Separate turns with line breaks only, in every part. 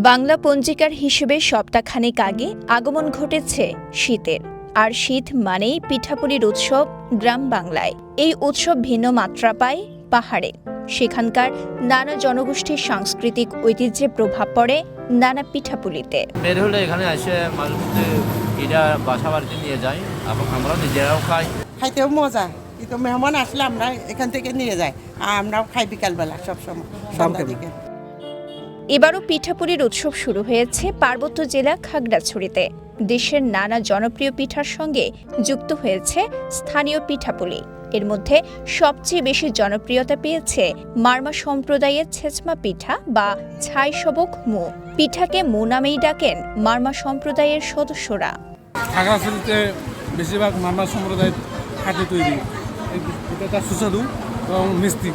বাংলা পঞ্জিকার হিসেবে সপ্তাহখানেক আগে আগমন ঘটেছে শীতের। আর শীত মানেই পিঠাপুলির উৎসব গ্রাম বাংলায়। এই উৎসব ভিন্ন মাত্রা পায় পাহাড়ে। সেখানকার নানা জনগোষ্ঠীর সাংস্কৃতিক ঐতিহ্যে প্রভাব পড়ে নানা পিঠাপুলিতে।
বের হলে এখানে এসে মাঝে মধ্যে এটা বাসা বাড়িতে নিয়ে যাই এবং আমরা নিজেরাও খাই।
খাইতেও মজা, কিন্তু মেহমান আসলে আমরা এখান থেকে নিয়ে যাই, আমরাও খাই বিকালবেলা সবসময় সন্ধ্যার দিকে।
এবারও পিঠাপুলির উৎসব শুরু হয়েছে পার্বত্য জেলা খাগড়াছড়িতে। দেশের নানা জনপ্রিয় পিঠার সঙ্গে যুক্ত হয়েছে স্থানীয় পিঠাপুলি। এর মধ্যে সবচেয়ে বেশি জনপ্রিয়তা পেয়েছে মারমা সম্প্রদায়ের ছেচমা পিঠা বা ছাই সবক মু। পিঠাকে মু নামেই ডাকেন মারমা সম্প্রদায়ের সদস্যরা।
খাগড়াছড়িতে বেশিরভাগ মারমা সম্প্রদায়ের হাতে তৈরি, এটা সুস্বাদু এবং মিষ্টি।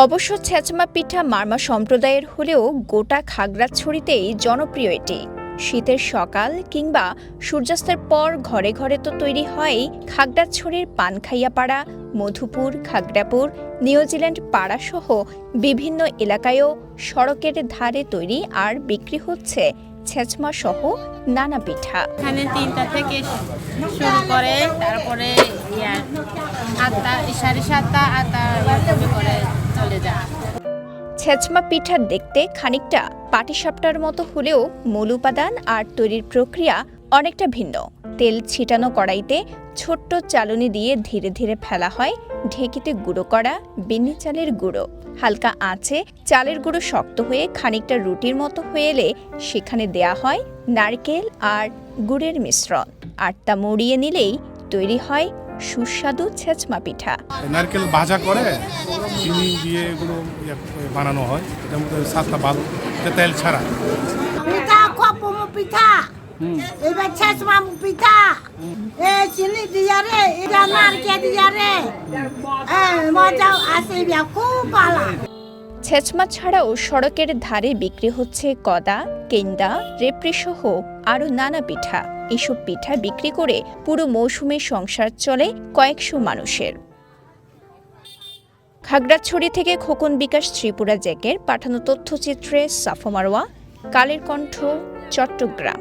অবশ্য ছেচমা পিঠা মারমা সম্প্রদায়ের হলেও গোটা খাগড়াছড়িতেই জনপ্রিয় এটি। শীতের সকাল কিংবা সূর্যাস্তের পর ঘরে ঘরে তো তৈরি হয় খাগড়াছড়ির পানখাইয়াপাড়া, মধুপুর, খাগড়াপুর, নিউজিল্যান্ড পাড়া সহ বিভিন্ন এলাকায়ও সড়কের ধারে তৈরি আর বিক্রি হচ্ছে ছেচমা সহ নানা পিঠা।
এখানে 3টা থেকে শুরু করে, তারপরে 8টা, 7:30, 8টা করে চলে যায়।
ছেচমা পিঠা দেখতে খানিকটা পাটিসাপটার মতো হলেও মূল উপাদান আর তৈরির প্রক্রিয়া অনেকটা ভিন্ন। তেল ছিটানো কড়াইতে ছোট্ট চালনি দিয়ে ধীরে ধীরে ফেলা হয় ঢেঁকিতে গুঁড়ো করা বিন্নি চালের গুঁড়ো। হালকা আঁচে চালের গুঁড়ো শক্ত হয়ে খানিকটা রুটির মতো হয়ে এলে সেখানে দেয়া হয় নারকেল আর গুড়ের মিশ্রণ। আর তা মরিয়ে নিলেই তৈরি হয় সুস্বাদু ছেচমা পিঠা।
নারকেল ভাজা করে চিনি দিয়ে এগুলো বানানো হয়, এটার মধ্যে স্বাদটা ভালো, এটা তেল ছাড়া।
পিঠা খোপমু পিঠা, এবার ছেচমা পিঠা, চিনি দিয়া রে, এটা নারকেল দিয়া রে, মজা আছে, খুব ভালো।
ছেচমা ছাড়াও সড়কের ধারে বিক্রি হচ্ছে কদা, কেন্দা, রেপড়ি সহ আরও নানা পিঠা। এসব পিঠা বিক্রি করে পুরো মৌসুমে সংসার চলে কয়েকশো মানুষের। খাগড়াছড়ি থেকে খোকন বিকাশ ত্রিপুরা জেকের পাঠানো তথ্যচিত্রে সাফা মারওয়া, কালের কণ্ঠ, চট্টগ্রাম।